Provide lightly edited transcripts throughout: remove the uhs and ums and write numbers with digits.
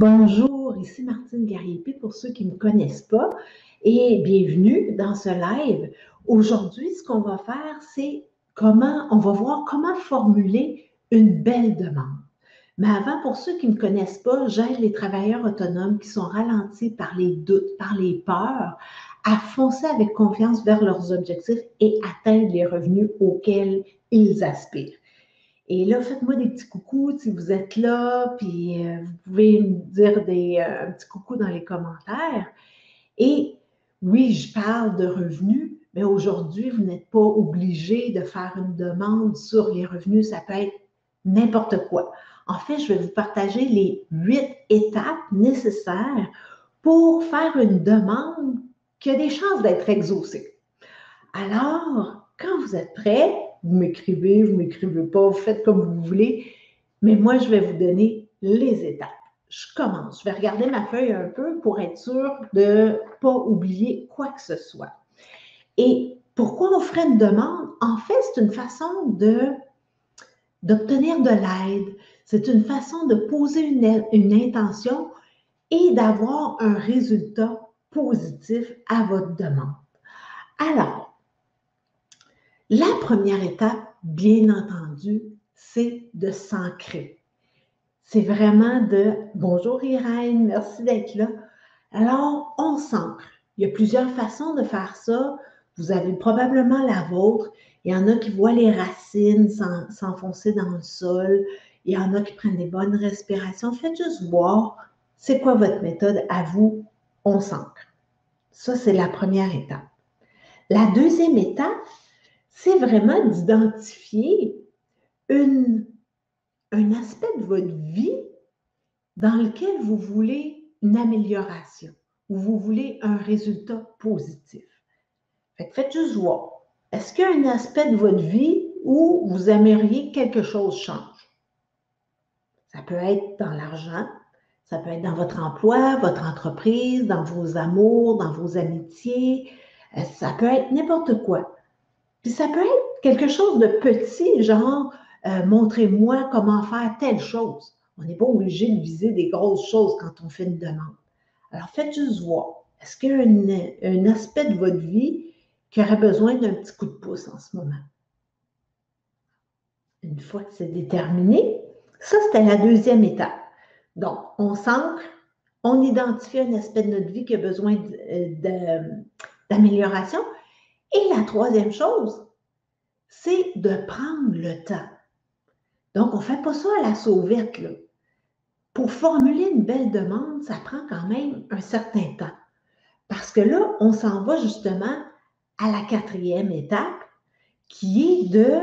Bonjour, ici Martine Guerrier-Épée pour ceux qui ne me connaissent pas et bienvenue dans ce live. Aujourd'hui, ce qu'on va faire, c'est on va voir comment formuler une belle demande. Mais avant, pour ceux qui ne me connaissent pas, j'aide les travailleurs autonomes qui sont ralentis par les doutes, par les peurs, à foncer avec confiance vers leurs objectifs et atteindre les revenus auxquels ils aspirent. Et là, faites-moi des petits coucous si vous êtes là, puis vous pouvez me dire un petit coucou dans les commentaires. Et oui, je parle de revenus, mais aujourd'hui, vous n'êtes pas obligé de faire une demande sur les revenus. Ça peut être n'importe quoi. En fait, je vais vous partager les 8 étapes nécessaires pour faire une demande qui a des chances d'être exaucée. Alors, quand vous êtes prêts, vous m'écrivez pas, vous faites comme vous voulez, mais moi, je vais vous donner les étapes. Je commence. Je vais regarder ma feuille un peu pour être sûre de ne pas oublier quoi que ce soit. Et pourquoi on ferait une demande? En fait, c'est une façon d'obtenir de l'aide. C'est une façon de poser une intention et d'avoir un résultat positif à votre demande. Alors, la première étape, bien entendu, c'est de s'ancrer. C'est vraiment bonjour Irène, merci d'être là. Alors, on s'ancre. Il y a plusieurs façons de faire ça. Vous avez probablement la vôtre. Il y en a qui voient les racines s'enfoncer dans le sol. Il y en a qui prennent des bonnes respirations. Faites juste voir c'est quoi votre méthode à vous. On s'ancre. Ça, c'est la première étape. La deuxième étape, c'est vraiment d'identifier un aspect de votre vie dans lequel vous voulez une amélioration, ou vous voulez un résultat positif. Faites juste voir. Est-ce qu'il y a un aspect de votre vie où vous aimeriez que quelque chose change? Ça peut être dans l'argent, ça peut être dans votre emploi, votre entreprise, dans vos amours, dans vos amitiés, ça peut être n'importe quoi. Puis ça peut être quelque chose de petit, genre montrez-moi comment faire telle chose. On n'est pas obligé de viser des grosses choses quand on fait une demande. Alors faites juste voir. Est-ce qu'il y a un aspect de votre vie qui aurait besoin d'un petit coup de pouce en ce moment? Une fois que c'est déterminé, ça c'était la deuxième étape. Donc, on s'ancre, on identifie un aspect de notre vie qui a besoin d'amélioration. Et la troisième chose, c'est de prendre le temps. Donc, on ne fait pas ça à la sauvette, là. Pour formuler une belle demande, ça prend quand même un certain temps. Parce que là, on s'en va justement à la quatrième étape, qui est de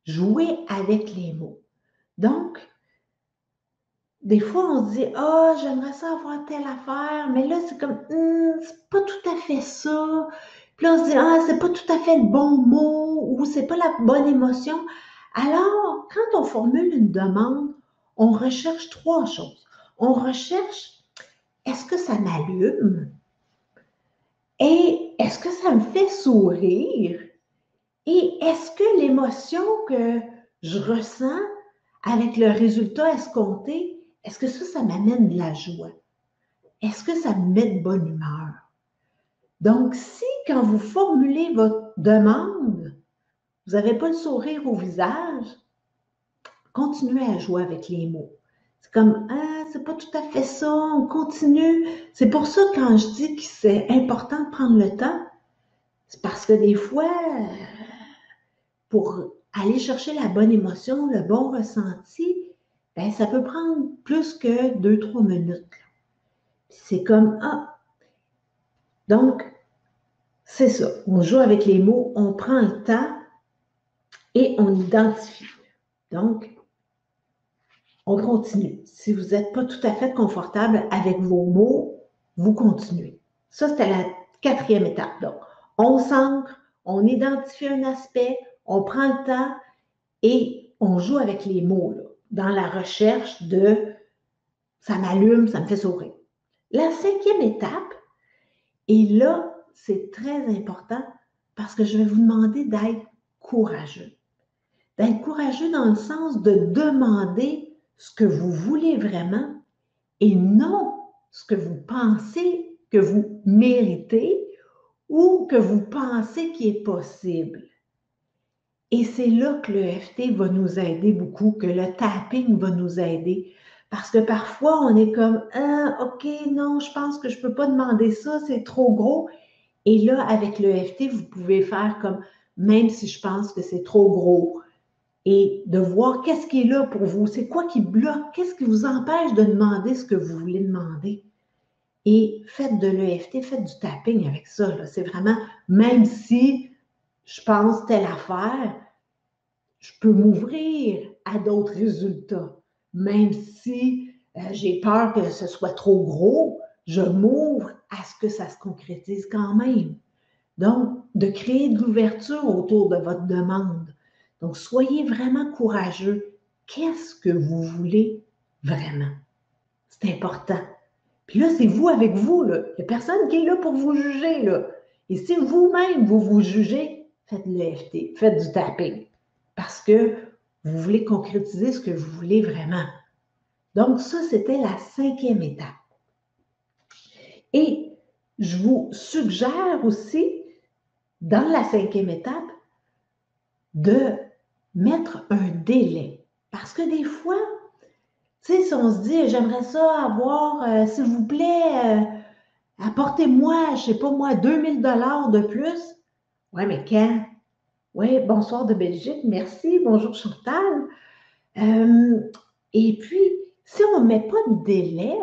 jouer avec les mots. Donc, des fois, on se dit « Ah, j'aimerais ça avoir telle affaire », mais là, c'est comme « c'est pas tout à fait ça ». Puis là, on se dit « Ah, c'est pas tout à fait le bon mot » ou « c'est pas la bonne émotion ». Alors, quand on formule une demande, on recherche trois choses. On recherche « Est-ce que ça m'allume? » Et « Est-ce que ça me fait sourire? » Et « Est-ce que l'émotion que je ressens avec le résultat escompté, est-ce que ça m'amène de la joie? Est-ce que ça me met de bonne humeur? » Donc, si quand vous formulez votre demande, vous n'avez pas le sourire au visage, continuez à jouer avec les mots. C'est comme, ah, c'est pas tout à fait ça, on continue. C'est pour ça que quand je dis que c'est important de prendre le temps, c'est parce que des fois, pour aller chercher la bonne émotion, le bon ressenti, ben, ça peut prendre plus que 2-3 minutes. C'est comme, ah, donc, c'est ça. On joue avec les mots, on prend le temps et on identifie. Donc, on continue. Si vous n'êtes pas tout à fait confortable avec vos mots, vous continuez. Ça, c'était la quatrième étape. Donc, on s'ancre, on identifie un aspect, on prend le temps et on joue avec les mots là, dans la recherche de « ça m'allume, ça me fait sourire ». La cinquième étape, et là, c'est très important parce que je vais vous demander d'être courageux. D'être courageux dans le sens de demander ce que vous voulez vraiment et non ce que vous pensez que vous méritez ou que vous pensez qui est possible. Et c'est là que le l'EFT va nous aider beaucoup, que le tapping va nous aider. Parce que parfois, on est comme, ah, OK, non, je pense que je ne peux pas demander ça, c'est trop gros. Et là, avec le l'EFT, vous pouvez faire comme, même si je pense que c'est trop gros, et de voir qu'est-ce qui est là pour vous, c'est quoi qui bloque, qu'est-ce qui vous empêche de demander ce que vous voulez demander. Et faites de l'EFT, faites du tapping avec ça. C'est vraiment, même si je pense telle affaire, je peux m'ouvrir à d'autres résultats. Même si j'ai peur que ce soit trop gros, je m'ouvre à ce que ça se concrétise quand même. Donc, de créer de l'ouverture autour de votre demande. Donc, soyez vraiment courageux. Qu'est-ce que vous voulez vraiment? C'est important. Puis là, c'est vous avec vous. Là. Il n'y a personne qui est là pour vous juger. Là. Et si vous-même, vous vous jugez, faites de l'EFT, faites du tapping. Parce que vous voulez concrétiser ce que vous voulez vraiment. Donc, ça, c'était la 5e étape. Et je vous suggère aussi, dans la 5e étape, de mettre un délai. Parce que des fois, tu sais, si on se dit, j'aimerais ça avoir, s'il vous plaît, apportez-moi, je ne sais pas moi, 2000 $ de plus. Oui, mais quand? Oui, bonsoir de Belgique, merci, bonjour Chantal. Et puis, si on ne met pas de délai,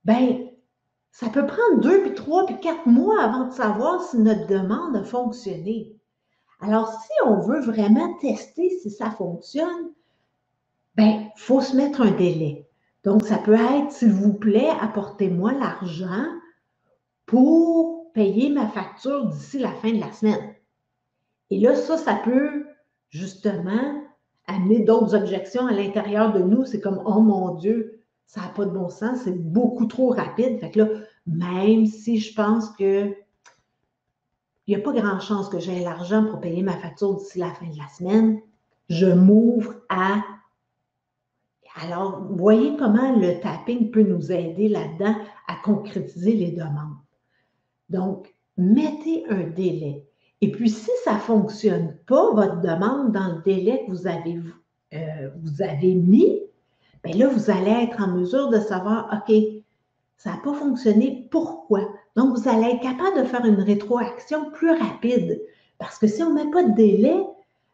ben, ça peut prendre 2, puis 3, puis 4 mois avant de savoir si notre demande a fonctionné. Alors, si on veut vraiment tester si ça fonctionne, ben, il faut se mettre un délai. Donc, ça peut être, s'il vous plaît, apportez-moi l'argent pour payer ma facture d'ici la fin de la semaine. Et là, ça peut justement amener d'autres objections à l'intérieur de nous. C'est comme, oh mon Dieu, ça n'a pas de bon sens, c'est beaucoup trop rapide. Fait que là, même si je pense que il n'y a pas grand chance que j'aie l'argent pour payer ma facture d'ici la fin de la semaine, je m'ouvre à... Alors, vous voyez comment le tapping peut nous aider là-dedans à concrétiser les demandes. Donc, mettez un délai. Et puis, si ça ne fonctionne pas, votre demande dans le délai que vous avez mis, bien là, vous allez être en mesure de savoir, OK, ça n'a pas fonctionné, pourquoi? Donc, vous allez être capable de faire une rétroaction plus rapide. Parce que si on ne met pas de délai,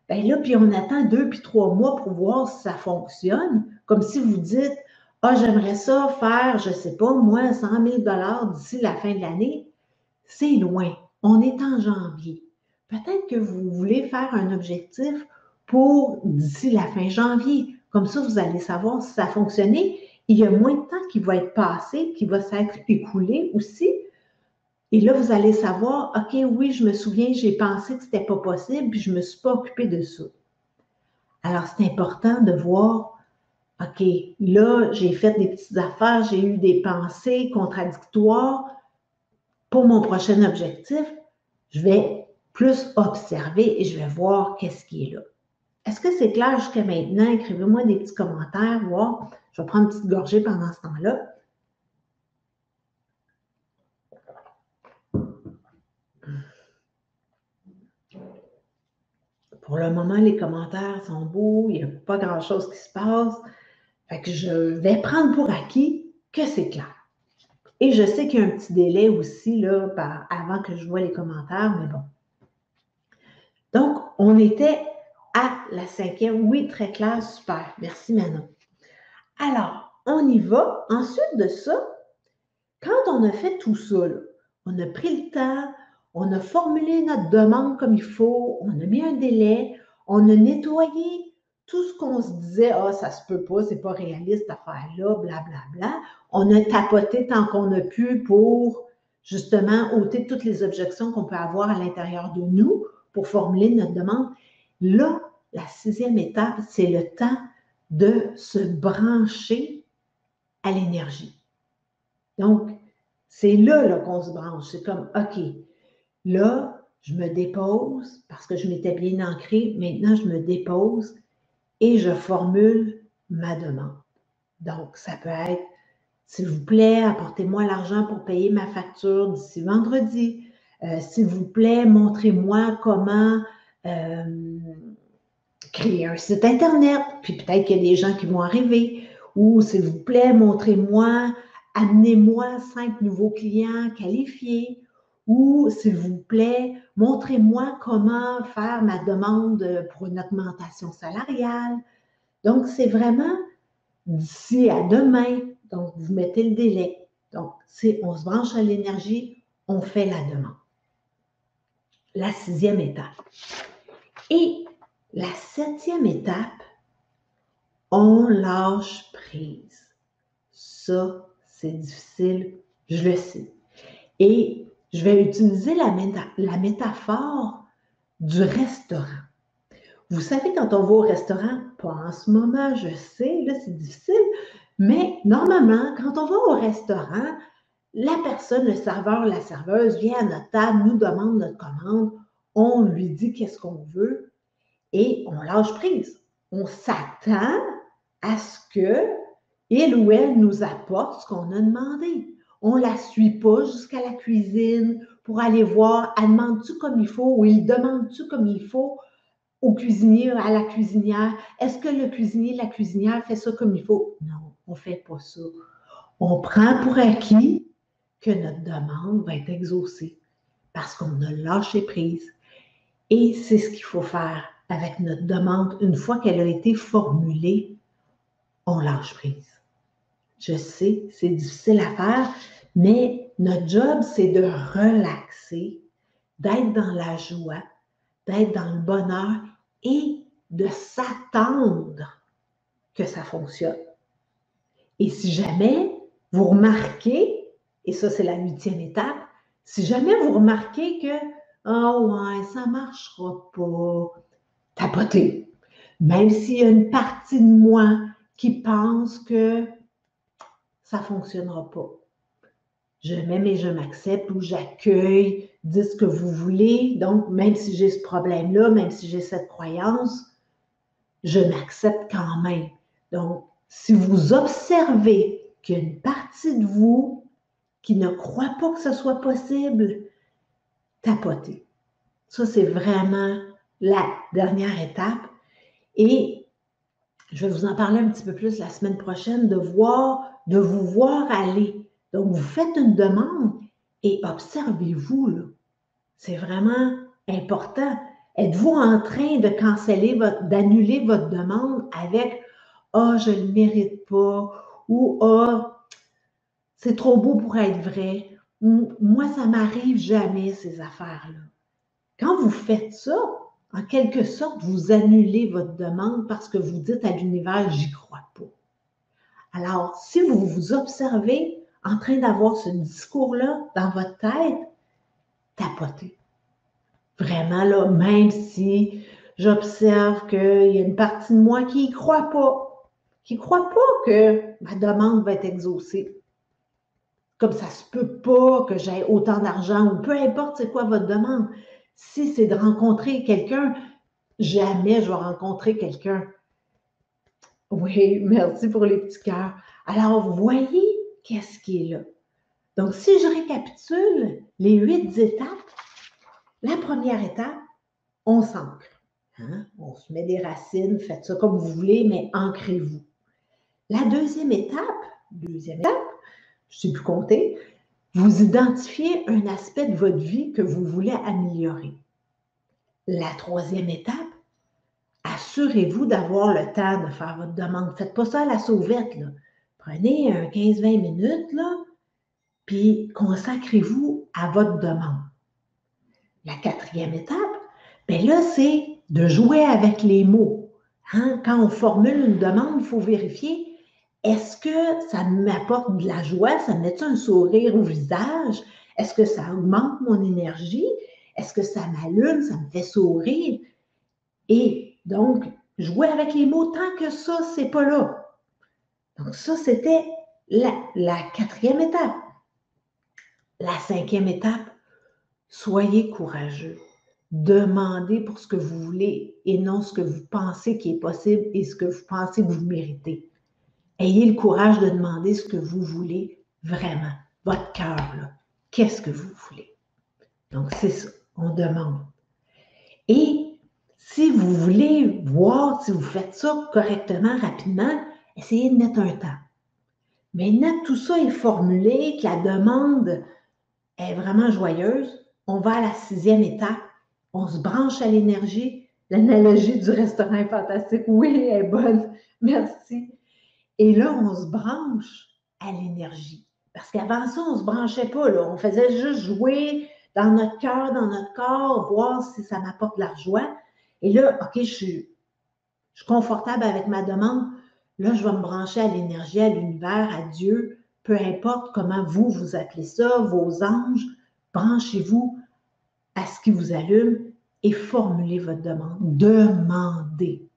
bien là, puis on attend 2 puis 3 mois pour voir si ça fonctionne, comme si vous dites, ah, j'aimerais ça faire, je ne sais pas, moi, 100 000 $ d'ici la fin de l'année. C'est loin. On est en janvier. Peut-être que vous voulez faire un objectif pour d'ici la fin janvier. Comme ça, vous allez savoir si ça a fonctionné. Il y a moins de temps qui va être passé, qui va s'être écoulé aussi. Et là, vous allez savoir, OK, oui, je me souviens, j'ai pensé que ce n'était pas possible, puis je ne me suis pas occupée de ça. Alors, c'est important de voir, OK, là, j'ai fait des petites affaires, j'ai eu des pensées contradictoires. Pour mon prochain objectif, je vais plus observer et je vais voir qu'est-ce qui est là. Est-ce que c'est clair jusqu'à maintenant? Écrivez-moi des petits commentaires, voir. Je vais prendre une petite gorgée pendant ce temps-là. Pour le moment, les commentaires sont beaux, il n'y a pas grand-chose qui se passe. Fait que je vais prendre pour acquis que c'est clair. Et je sais qu'il y a un petit délai aussi là, avant que je vois les commentaires, mais bon. Donc, on était à la 5e. Oui, très clair, super. Merci Manon. Alors, on y va. Ensuite de ça, quand on a fait tout ça, là, on a pris le temps, on a formulé notre demande comme il faut, on a mis un délai, on a nettoyé tout ce qu'on se disait, ah, ça se peut pas, c'est pas réaliste cette affaire-là, blablabla. On a tapoté tant qu'on a pu pour justement ôter toutes les objections qu'on peut avoir à l'intérieur de nous pour formuler notre demande. Là, la 6e étape, c'est le temps de se brancher à l'énergie. Donc, c'est là qu'on se branche. C'est comme, OK, là, je me dépose parce que je m'étais bien ancrée. Maintenant, je me dépose et je formule ma demande. Donc, ça peut être S'il vous plaît, apportez-moi l'argent pour payer ma facture d'ici vendredi. S'il vous plaît, montrez-moi comment créer un site Internet. Puis peut-être qu'il y a des gens qui vont arriver. Ou s'il vous plaît, montrez-moi, amenez-moi 5 nouveaux clients qualifiés. Ou s'il vous plaît, montrez-moi comment faire ma demande pour une augmentation salariale. Donc, c'est vraiment d'ici à demain. Donc, vous mettez le délai. Donc, on se branche à l'énergie, on fait la demande. La 6e étape. Et la 7e étape, on lâche prise. Ça, c'est difficile, je le sais. Et je vais utiliser la métaphore du restaurant. Vous savez, quand on va au restaurant, pas en ce moment, je sais, là, c'est difficile, mais normalement, quand on va au restaurant, la personne, le serveur, la serveuse vient à notre table, nous demande notre commande, on lui dit qu'est-ce qu'on veut et on lâche prise. On s'attend à ce qu'il ou elle nous apporte ce qu'on a demandé. On ne la suit pas jusqu'à la cuisine pour aller voir, elle demande-tu comme il faut ou il demande-tu comme il faut au cuisinier, à la cuisinière. Est-ce que le cuisinier, la cuisinière fait ça comme il faut? Non, on ne fait pas ça. On prend pour acquis que notre demande va être exaucée parce qu'on a lâché prise. Et c'est ce qu'il faut faire avec notre demande. Une fois qu'elle a été formulée, on lâche prise. Je sais, c'est difficile à faire, mais notre job, c'est de relaxer, d'être dans la joie, d'être dans le bonheur et de s'attendre que ça fonctionne. Et si jamais vous remarquez, et ça c'est la 8e étape, si jamais vous remarquez que « Ah ouais, ça ne marchera pas », tapotez. Même s'il y a une partie de moi qui pense que ça ne fonctionnera pas. Je m'aime et je m'accepte ou j'accueille, dites ce que vous voulez. Donc, même si j'ai ce problème-là, même si j'ai cette croyance, je m'accepte quand même. Donc, si vous observez qu'il y a une partie de vous qui ne croit pas que ce soit possible, tapotez. Ça, c'est vraiment la dernière étape. Et je vais vous en parler un petit peu plus la semaine prochaine, de vous voir aller. Donc, vous faites une demande et observez-vous, là. C'est vraiment important. Êtes-vous en train de d'annuler votre demande avec « Ah, je ne le mérite pas » ou « Ah, c'est trop beau pour être vrai ». Moi, ça m'arrive jamais, ces affaires-là. Quand vous faites ça, en quelque sorte, vous annulez votre demande parce que vous dites à l'univers « j'y crois pas ». Alors, si vous vous observez en train d'avoir ce discours-là dans votre tête, tapotez. Vraiment, là, même si j'observe qu'il y a une partie de moi qui ne croit pas que ma demande va être exaucée. Comme ça se peut pas que j'aie autant d'argent ou peu importe c'est quoi votre demande. Si c'est de rencontrer quelqu'un, jamais je vais rencontrer quelqu'un. Oui, merci pour les petits cœurs. Alors, vous voyez qu'est-ce qui est là. Donc, si je récapitule les 8 étapes, la première étape, on s'ancre. Hein? On se met des racines, faites ça comme vous voulez, mais ancrez-vous. La deuxième étape, je ne sais plus compter, vous identifiez un aspect de votre vie que vous voulez améliorer. La troisième étape, assurez-vous d'avoir le temps de faire votre demande. Faites pas ça à la sauvette, là. Prenez 15-20 minutes, là, puis consacrez-vous à votre demande. La quatrième étape, bien là, c'est de jouer avec les mots. Hein? Quand on formule une demande, il faut vérifier, est-ce que ça m'apporte de la joie? Ça me met un sourire au visage? Est-ce que ça augmente mon énergie? Est-ce que ça m'allume? Ça me fait sourire? Et donc, jouer avec les mots tant que ça, c'est pas là. Donc ça, c'était la quatrième étape. La cinquième étape, soyez courageux. Demandez pour ce que vous voulez et non ce que vous pensez qui est possible et ce que vous pensez que vous méritez. ayez le courage de demander ce que vous voulez vraiment. Votre cœur, là. Qu'est-ce que vous voulez? Donc, c'est ça. On demande. Et si vous voulez voir si vous faites ça correctement, rapidement, essayez de mettre un temps. Maintenant, tout ça est formulé, que la demande est vraiment joyeuse. On va à la 6e étape. On se branche à l'énergie. L'analogie du restaurant est fantastique. Oui, elle est bonne. Merci. Et là, on se branche à l'énergie. Parce qu'avant ça, on ne se branchait pas. Là. On faisait juste jouer dans notre cœur, dans notre corps, voir si ça m'apporte de la joie. Et là, OK, je suis confortable avec ma demande. Là, je vais me brancher à l'énergie, à l'univers, à Dieu, peu importe comment vous, vous appelez ça, vos anges. Branchez-vous à ce qui vous allume et formulez votre demande. Demandez.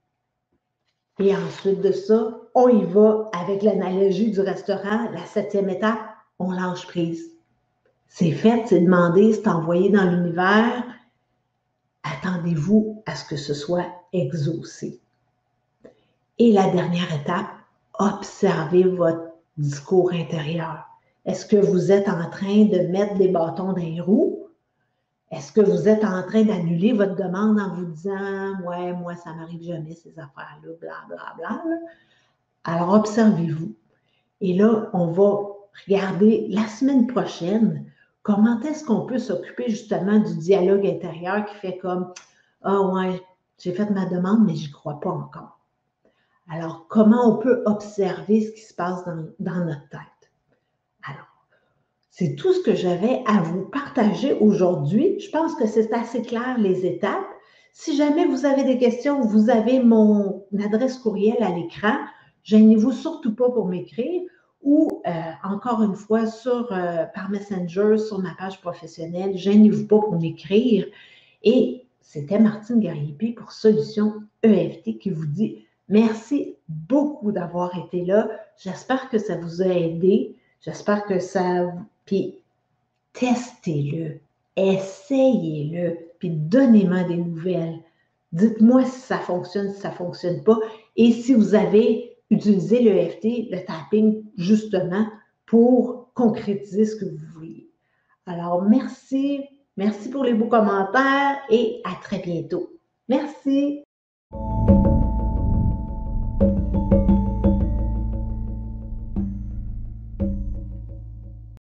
Et ensuite de ça, on y va avec l'analogie du restaurant, la 7e étape, on lâche prise. C'est fait, c'est demandé, c'est envoyé dans l'univers. Attendez-vous à ce que ce soit exaucé. Et la dernière étape, observez votre discours intérieur. Est-ce que vous êtes en train de mettre des bâtons dans les roues? Est-ce que vous êtes en train d'annuler votre demande en vous disant « Ouais, moi, ça m'arrive jamais, ces affaires-là, blablabla. » Alors, observez-vous. Et là, on va regarder la semaine prochaine comment est-ce qu'on peut s'occuper justement du dialogue intérieur qui fait comme « Ah ouais, j'ai fait ma demande, mais j'y crois pas encore. » Alors, comment on peut observer ce qui se passe dans notre tête? Alors, c'est tout ce que j'avais à vous partager aujourd'hui. Je pense que c'est assez clair les étapes. Si jamais vous avez des questions, vous avez mon adresse courriel à l'écran. Gênez-vous surtout pas pour m'écrire ou encore une fois par Messenger sur ma page professionnelle. Gênez-vous pas pour m'écrire. Et c'était Martine Gariepi pour Solutions EFT qui vous dit merci beaucoup d'avoir été là. J'espère que ça vous a aidé. J'espère que ça... Puis, testez-le, essayez-le, puis donnez-moi des nouvelles. Dites-moi si ça fonctionne, si ça ne fonctionne pas. Et si vous avez utilisé l'EFT, le tapping, justement, pour concrétiser ce que vous voulez. Alors, merci. Merci pour les beaux commentaires et à très bientôt. Merci.